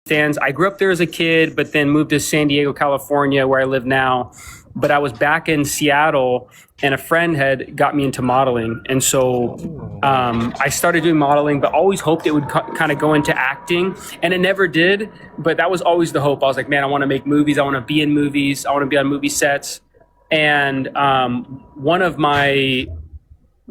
stands. I grew up there as a kid, but then moved to San Diego, California, where I live now. But I was back in Seattle, and a friend had got me into modeling. And so I started doing modeling, but always hoped it would kind of go into acting. And it never did, but that was always the hope. I was like, man, I want to make movies. I want to be in movies. I want to be on movie sets. And one of my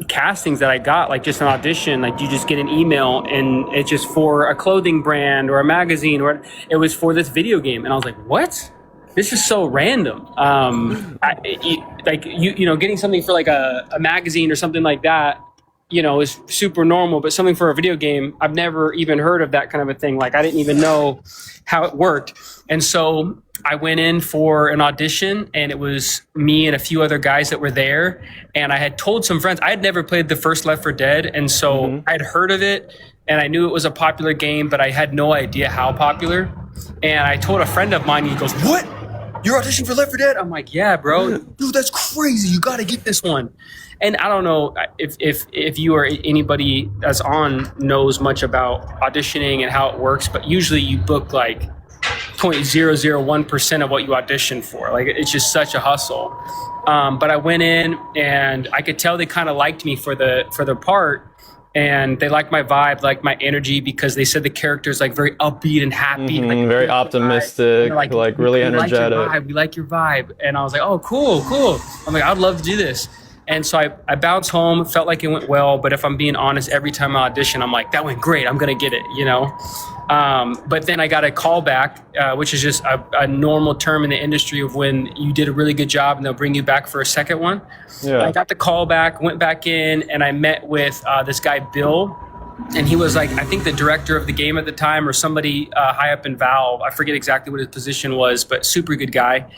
castings that I got, like just an audition, like you just get an email and it's just for a clothing brand or a magazine, or it was for this video game. And I was like, what? This is so random. Getting something for like a magazine or something like that, is super normal, but something for a video game, I've never even heard of that kind of a thing. Like I didn't even know how it worked. And so I went in for an audition, and it was me and a few other guys that were there. And I had told some friends, I had never played the first Left 4 Dead. And so I'd heard of it, and I knew it was a popular game, but I had no idea how popular. And I told a friend of mine, he goes, "What? You're auditioning for Left 4 Dead?" I'm like, "Yeah, bro. Dude, that's crazy. You got to get this one." And I don't know if you or anybody that's on knows much about auditioning and how it works, but usually you book like 0.001% of what you audition for. Like it's just such a hustle. But I went in, and I could tell they kind of liked me for the part, and they liked my vibe, liked my energy, because they said the character's like very upbeat and happy, like very optimistic, like really energetic. We like your vibe. And I was like, oh, cool. I'm like, I'd love to do this. And so I bounced home, felt like it went well. But if I'm being honest, every time I audition, I'm like, that went great. I'm going to get it, But then I got a call back, which is just a normal term in the industry of when you did a really good job and they'll bring you back for a second one. Yeah. I got the call back, went back in, and I met with this guy, Bill. And he was like, I think the director of the game at the time, or somebody high up in Valve. I forget exactly what his position was, but super good guy.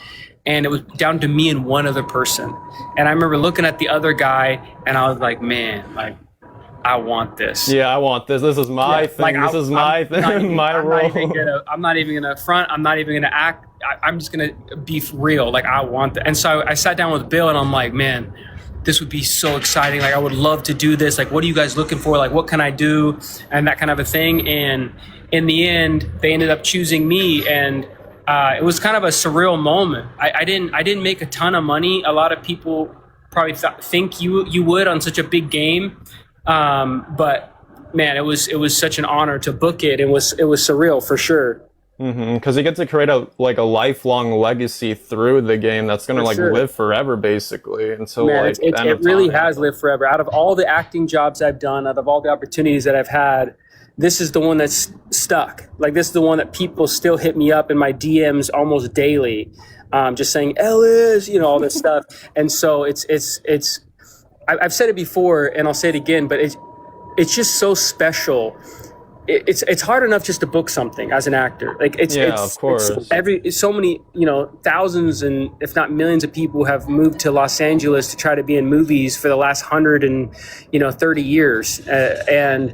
And it was down to me and one other person. And I remember looking at the other guy, and I was like, man, like, I want this. Yeah, I want this. This is my thing. This is my thing, my role. I'm not even going to front. I'm not even going to act. I'm just going to be real. Like, I want that. And so I sat down with Bill, and I'm like, man, this would be so exciting. Like, I would love to do this. Like, what are you guys looking for? Like, what can I do? And that kind of a thing. And in the end, they ended up choosing me, and it was kind of a surreal moment. I didn't make a ton of money. A lot of people probably think you would on such a big game, but man, it was such an honor to book it. It was surreal for sure. Because you get to create a lifelong legacy through the game that's going to live forever, basically. And so, man, it really has lived forever. Out of all the acting jobs I've done, out of all the opportunities that I've had, this is the one that's stuck. Like, this is the one that people still hit me up in my DMs almost daily, just saying, Ellis, all this stuff. And so I've said it before, and I'll say it again, but it's just so special. It's hard enough just to book something as an actor. Like of course. So many, thousands and if not millions of people have moved to Los Angeles to try to be in movies for the last 130 years. And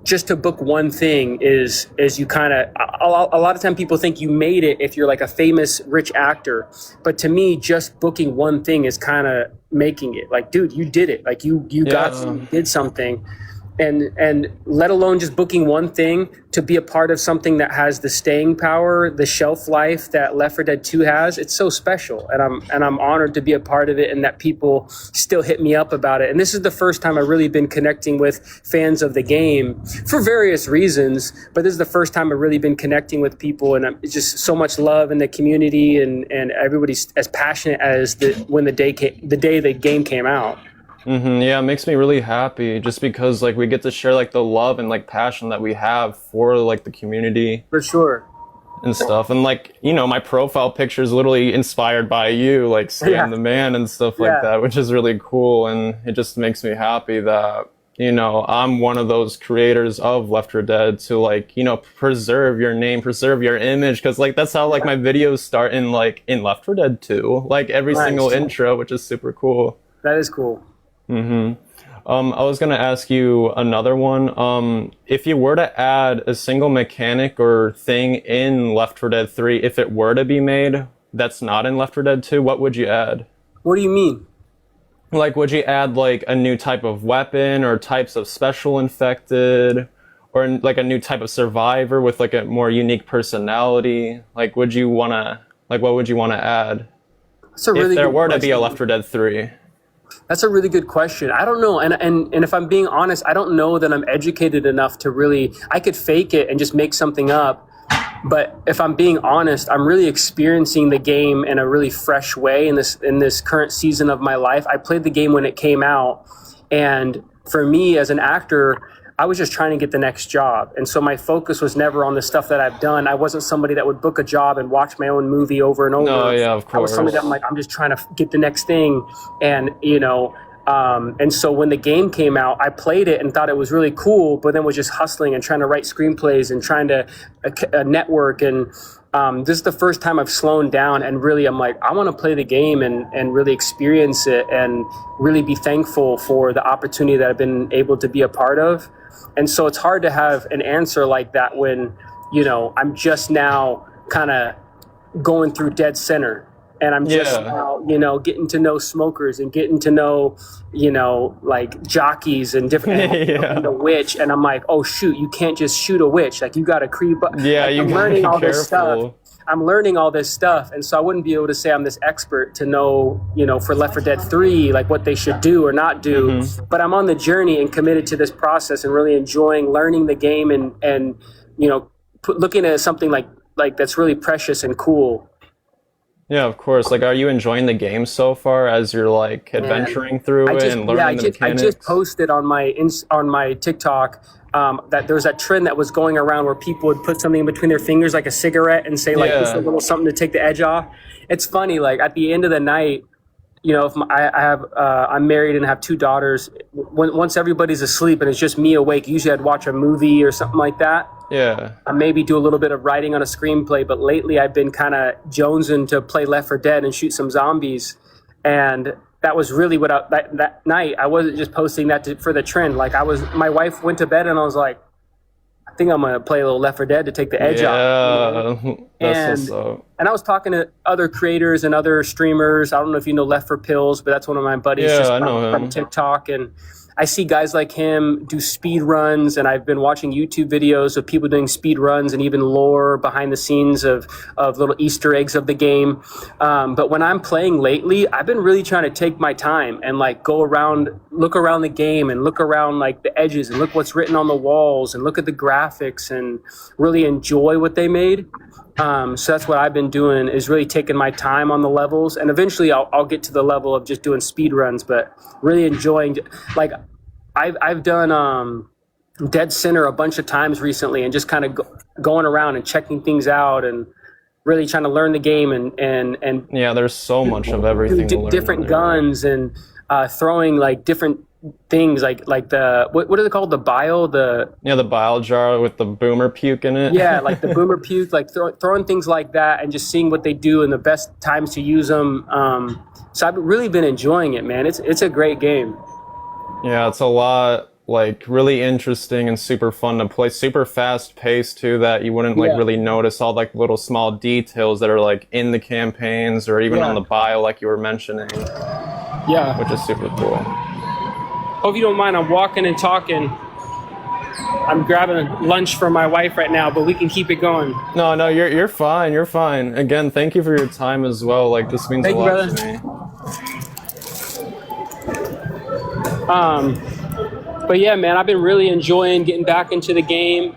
just to book one thing is you kind of, a lot of time people think you made it if you're like a famous rich actor, but to me, just booking one thing is kind of making it. Like, dude, you did it. Like you did something. And let alone just booking one thing, to be a part of something that has the staying power, the shelf life that Left 4 Dead 2 has, it's so special. And I'm honored to be a part of it, and that people still hit me up about it. And this is the first time I've really been connecting with fans of the game for various reasons, but this is the first time I've really been connecting with people, and it's just so much love in the community, and everybody's as passionate as the day the game came out. Yeah, it makes me really happy, just because we get to share the love and passion that we have for the community. For sure. And stuff. And my profile picture is literally inspired by you, Stan the Man and stuff like that, which is really cool. And it just makes me happy that, I'm one of those creators of Left 4 Dead to preserve your name, preserve your image. Cause that's how my videos start in Left 4 Dead 2, every single intro, which is super cool. That is cool. I was going to ask you another one. If you were to add a single mechanic or thing in Left 4 Dead 3, if it were to be made that's not in Left 4 Dead 2, what would you add? What do you mean? Would you add a new type of weapon or types of special infected, or like a new type of survivor with like a more unique personality? Like, would you want to, like, what would you want to add That's a really if there good were to question. be a Left 4 Dead 3? That's a really good question. I don't know. And if I'm being honest, I don't know that I'm educated enough to really, I could fake it and just make something up. But if I'm being honest, I'm really experiencing the game in a really fresh way in this current season of my life. I played the game when it came out. And for me as an actor, I was just trying to get the next job. And so my focus was never on the stuff that I've done. I wasn't somebody that would book a job and watch my own movie over and over. No, yeah, of course. I was somebody that I'm just trying to get the next thing. And, and so when the game came out, I played it and thought it was really cool, but then was just hustling and trying to write screenplays and trying to network. And this is the first time I've slowed down and really I'm like, I want to play the game and really experience it and really be thankful for the opportunity that I've been able to be a part of. And so it's hard to have an answer like that when, I'm just now kind of going through dead center. And I'm just now, getting to know smokers and getting to know, like jockeys and different, the witch. And I'm like, oh shoot, you can't just shoot a witch. Like you got to creep up. Yeah, like, you I'm gotta learning be all careful. this stuff. I'm learning all this stuff. And so I wouldn't be able to say I'm this expert to know, for Left 4 Dead 3, like what they should do or not do. Mm-hmm. But I'm on the journey and committed to this process and really enjoying learning the game and looking at something like that's really precious and cool. Yeah, of course. Like, are you enjoying the game so far as you're like adventuring through it and learning the mechanics? I just posted on my TikTok that there was that trend that was going around where people would put something in between their fingers, like a cigarette, and say like, "This is a little something to take the edge off." It's funny. Like at the end of the night, if I'm married and have 2 daughters. Once everybody's asleep and it's just me awake, usually I'd watch a movie or something like that. Yeah. I maybe do a little bit of writing on a screenplay, but lately I've been kind of jonesing to play Left 4 Dead and shoot some zombies. And that was really what that night, I wasn't just posting that for the trend. Like my wife went to bed and I was like, I think I'm going to play a little Left 4 Dead to take the edge off. That's what's up. And I was talking to other creators and other streamers. I don't know if you know Left 4 Pills, but that's one of my buddies I know him. from TikTok. And I see guys like him do speed runs, and I've been watching YouTube videos of people doing speed runs and even lore behind the scenes of little Easter eggs of the game. But when I'm playing lately, I've been really trying to take my time and like go around, look around the game and look around like the edges and look what's written on the walls and look at the graphics and really enjoy what they made. So that's what I've been doing, is really taking my time on the levels, and eventually I'll get to the level of just doing speed runs, but really enjoying, like I've done Dead Center a bunch of times recently, and just kind of going around and checking things out and really trying to learn the game and yeah, there's so much of everything to learn different guns and throwing like different things like the what are they called, the bile, the bile jar with the boomer puke in it. Yeah, like the boomer puke, like throwing things like that and just seeing what they do and the best times to use them. So I've really been enjoying it, man. It's a great game. Yeah, it's a lot, like really interesting and super fun to play, super fast paced too, that you wouldn't like really notice all like little small details that are like in the campaigns or even on the bio like you were mentioning. Yeah, which is super cool. Hope you don't mind, I'm walking and talking. I'm grabbing lunch for my wife right now, but we can keep it going. No, you're fine. You're fine. Again, thank you for your time as well. Like this means a lot to me. But yeah, man, I've been really enjoying getting back into the game.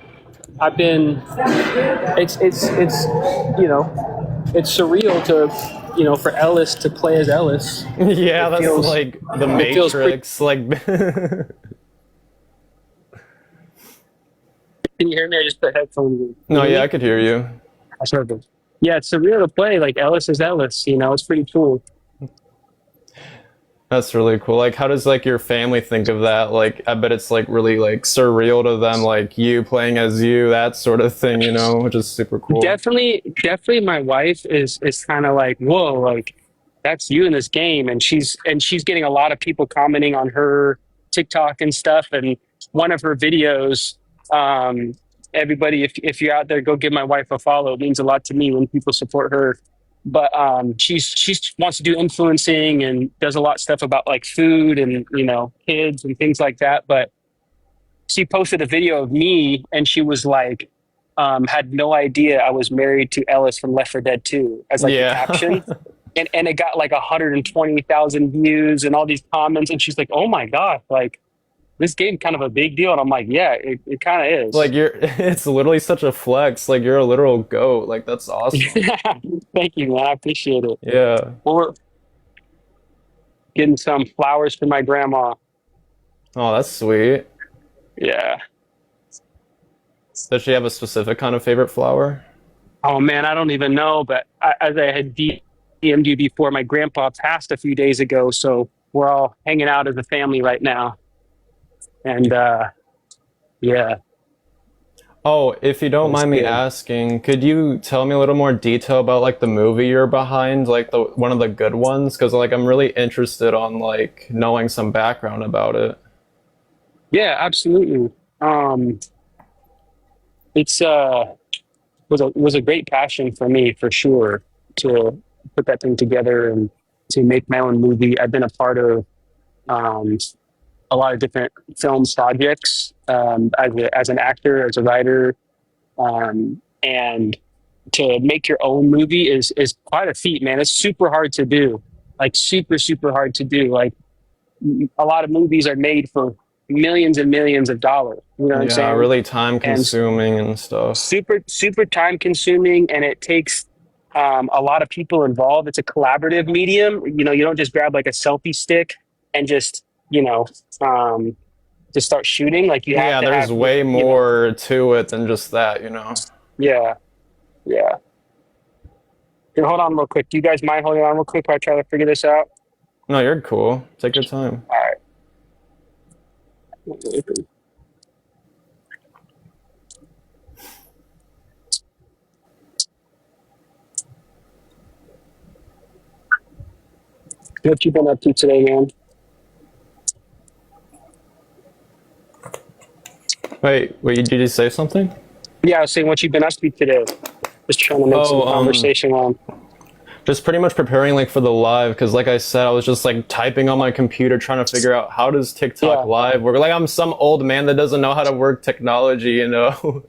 It's surreal to, for Ellis to play as Ellis. Yeah, that's like the Matrix. Like, can you hear me? I just put headphones in. No, yeah, I could hear you. Yeah, it's surreal to play like Ellis is Ellis. It's pretty cool. That's really cool. Like, how does like your family think of that? Like, I bet it's like really like surreal to them, like you playing as you, that sort of thing, which is super cool. Definitely my wife is kind of like, whoa, like that's you in this game. And she's getting a lot of people commenting on her TikTok and stuff. And one of her videos, everybody, if you're out there, go give my wife a follow. It means a lot to me when people support her. But she wants to do influencing and does a lot of stuff about like food and kids and things like that. But she posted a video of me, and she was like, had no idea I was married to Ellis from Left 4 Dead 2 as like the Yeah. caption. And it got like 120,000 views and all these comments. And she's like, oh my God, like this game kind of a big deal. And I'm like, yeah, it kind of is. Like it's literally such a flex. Like you're a literal goat. Like that's awesome. Thank you, man. I appreciate it. Yeah. Well, we're getting some flowers for my grandma. Oh, that's sweet. Yeah. Does she have a specific kind of favorite flower? Oh man, I don't even know. But as I had DM'd you before, my grandpa passed a few days ago. So we're all hanging out as a family right now. And yeah, Oh, if you don't it's mind me good. asking, could you tell me a little more detail about like the movie you're behind, like the one of the good ones? Because like I'm really interested on like knowing some background about it. Yeah, absolutely. It's was a great passion for me for sure to put that thing together and to make my own movie. I've been a part of um, a lot of different film projects as an actor, as a writer, and to make your own movie is quite a feat, man. It's super hard to do, like super hard to do. Like a lot of movies are made for millions and millions of dollars. You know what I'm Yeah, saying? really time And consuming and stuff. super time consuming, and it takes a lot of people involved. It's a collaborative medium. You know, you don't just grab like a selfie stick and just um, just start shooting. Like you have Yeah, to there's have way you know more to it than just that, you know. yeah, yeah. Here, hold on real quick. Do you guys mind holding on real quick while I try to figure this out? No, you're cool. Take your time. All right. What you been up to today, man? Wait, did you say something? Yeah, I was saying what you been up to today. Just trying to make some Oh, conversation on. just pretty much preparing like for the live because like I said, I was just like typing on my computer trying to figure out how does TikTok Yeah, live work. Like I'm some old man that doesn't know how to work technology, you know.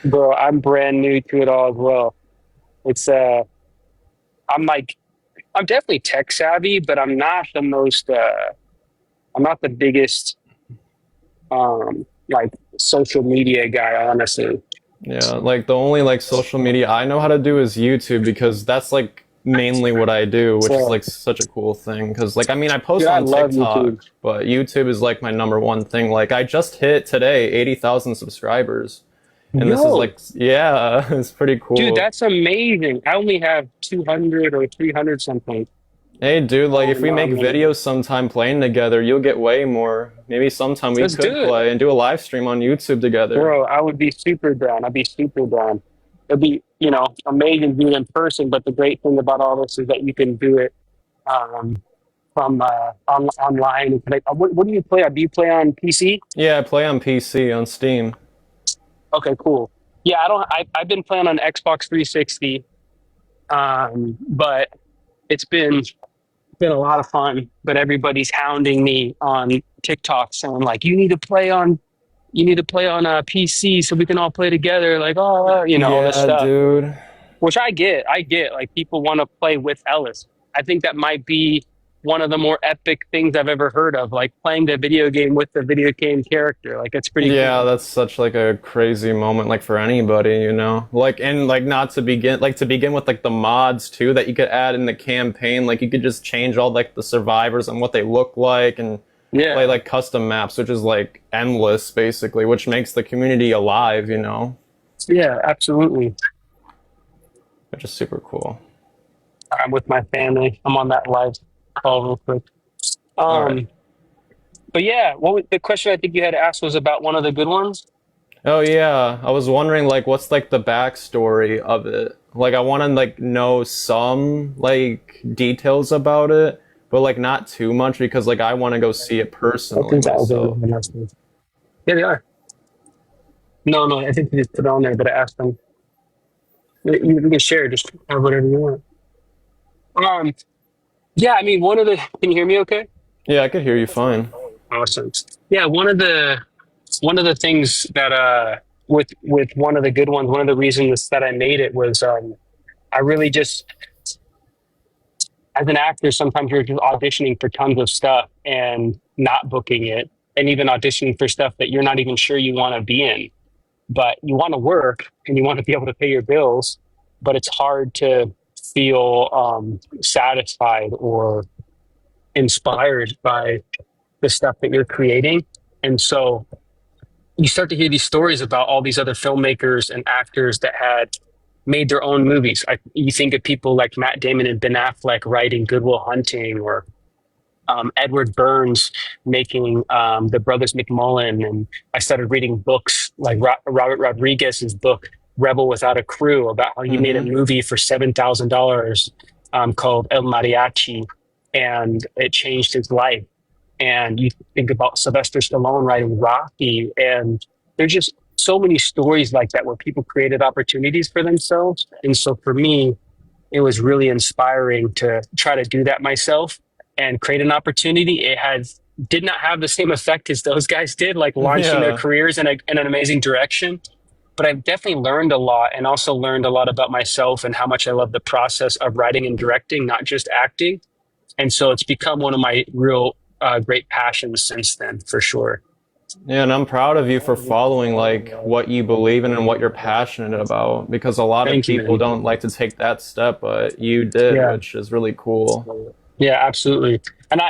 bro, I'm brand new to it all as well. It's I'm like I'm definitely tech savvy, but I'm not the most I'm not the biggest like social media guy, honestly. Yeah, like the only like social media I know how to do is YouTube because that's like mainly what I do, which is So like such a cool thing. Because like I mean, I post dude, I on love TikTok, YouTube. but YouTube is like my number one thing. Like I just hit today 80,000 subscribers, and this is Yo, like yeah, it's pretty dude, cool. that's amazing. I only have 200 or 300 something Hey dude, like if on we make me. videos sometime playing together, you'll get way more. Maybe sometime we Let's could do it. play and do a live stream on YouTube together. Bro, I would be super down. I'd be super down. It'd be, amazing being in person, but the great thing about all this is that you can do it um, from online. Like, what do you play on? Do you play on PC? Yeah, I play on PC on Steam. Okay, cool. Yeah, I don't. I've been playing on Xbox 360, but it's been a lot of fun. But everybody's hounding me on TikTok, saying like, you need to play on a PC so we can all play together. Like, oh, all this Yeah, stuff. dude. Which I get. I get like people want to play with Ellis. I think that might be one of the more epic things I've ever heard of. Like playing the video game with the video game character. Like it's pretty Yeah, cool. that's such like a crazy moment like for anybody, you know. Like and like not to begin with like the mods too that you could add in the campaign, like you could just change all like the survivors and what they look like and play Yeah. like custom maps, which is like endless basically, which makes the community alive, you know. Yeah, absolutely. Which is super cool. I'm with my family. I'm on that live call real quick. All right. Um, but yeah, the question I think you had asked was about one of the good ones. Oh yeah, I was wondering like what's like the backstory of it. Like I want to like know some like details about it, but like not too much because like I want to go see it I personally think that was myself. everyone else. Yeah, they are. No, no, I think they just put it on there, but I asked them. You can share, just have whatever you want. Um, yeah, I mean, can you hear me okay? Yeah, I could hear you fine. Awesome. Yeah, one of the one of the things that with one of the good ones, one of the reasons that I made it was I really just, as an actor, sometimes you're just auditioning for tons of stuff and not booking it, and even auditioning for stuff that you're not even sure you want to be in, but you want to work and you want to be able to pay your bills, but it's hard to feel satisfied or inspired by the stuff that you're creating. And so you start to hear these stories about all these other filmmakers and actors that had made their own movies. You think of people like Matt Damon and Ben Affleck writing Good Will Hunting, or Edward Burns making the Brothers McMullen. And I started reading books like Robert Rodriguez's book, Rebel Without a Crew, about how he made a Hmm. movie for $7,000 called El Mariachi, and it changed his life. And you think about Sylvester Stallone writing Rocky, and there's just so many stories like that where people created opportunities for themselves. And so for me, it was really inspiring to try to do that myself and create an opportunity. It did not have the same effect as those guys did, like launching their Yeah. careers in an amazing direction. But I've definitely learned a lot, and also learned a lot about myself and how much I love the process of writing and directing, not just acting. And so it's become one of my real great passions since then, for sure. Yeah, and I'm proud of you for following like what you believe in and what you're passionate about, because a lot of Thank you, people man. don't like to take that step, but you did, Yeah. which is really cool. Yeah, absolutely. And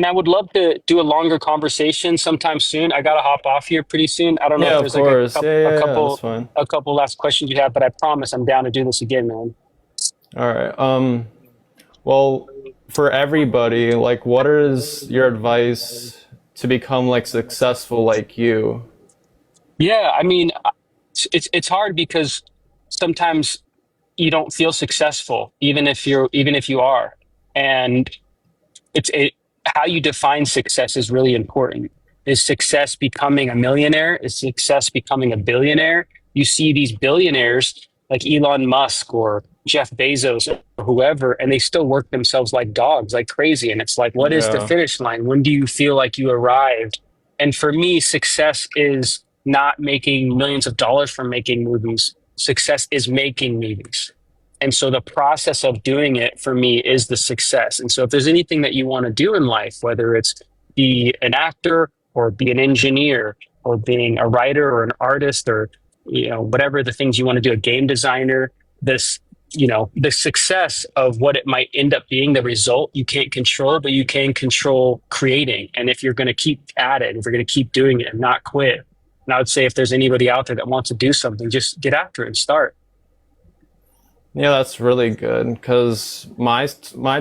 I would love to do a longer conversation sometime soon. I gotta hop off here pretty soon. I don't know Yeah, if of there's like a, course. coup Yeah, a yeah, yeah, that's couple fine. a couple last questions you have, but I promise I'm down to do this again, man. All right. Well, for everybody, like, what is your advice to become like successful like you? Yeah, I mean, it's hard because sometimes you don't feel successful, even if you are, and it's it how you define success is really important. Is success becoming a millionaire? Is success becoming a billionaire? You see these billionaires like Elon Musk or Jeff Bezos or whoever, and they still work themselves like dogs, like crazy. And it's like, what is the Yeah. finish line? When do you feel like you arrived? And for me, success is not making millions of dollars from making movies. Success is making movies. And so the process of doing it for me is the success. And so if there's anything that you want to do in life, whether it's be an actor or be an engineer or being a writer or an artist, or whatever the things you want to do, a game designer, this the success of what it might end up being, the result you can't control, but you can control creating. And if you're going to keep at it, if you're going to keep doing it and not quit, and I would say if there's anybody out there that wants to do something, just get after it and start. Yeah, that's really good because my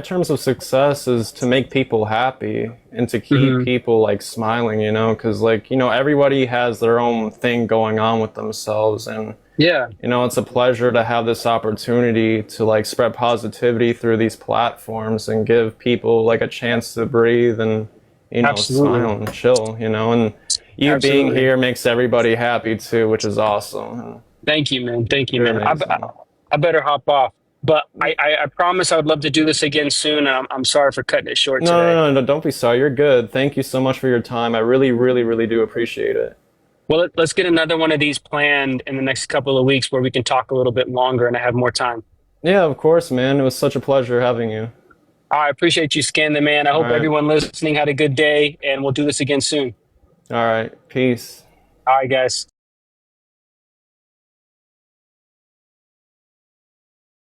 terms of success is to make people happy and to keep Hmm. people like smiling, because like, everybody has their own thing going on with themselves, and Yeah, it's a pleasure to have this opportunity to like spread positivity through these platforms and give people like a chance to breathe and absolutely. smile and chill, and you being Absolutely. here makes everybody happy too, which is awesome. Thank you, man. Thank you, You're man. amazing. I better hop off. But I promise I would love to do this again soon. And I'm sorry for cutting it short No, today. no, no, no, don't be sorry. You're good. Thank you so much for your time. I really, really, really do appreciate it. Well, let's get another one of these planned in the next couple of weeks where we can talk a little bit longer and I have more time. Yeah, of course, man. It was such a pleasure having you. I appreciate you, Scan the Man. I All hope right. everyone listening had a good day, and we'll do this again soon. All right. Peace. All right, guys.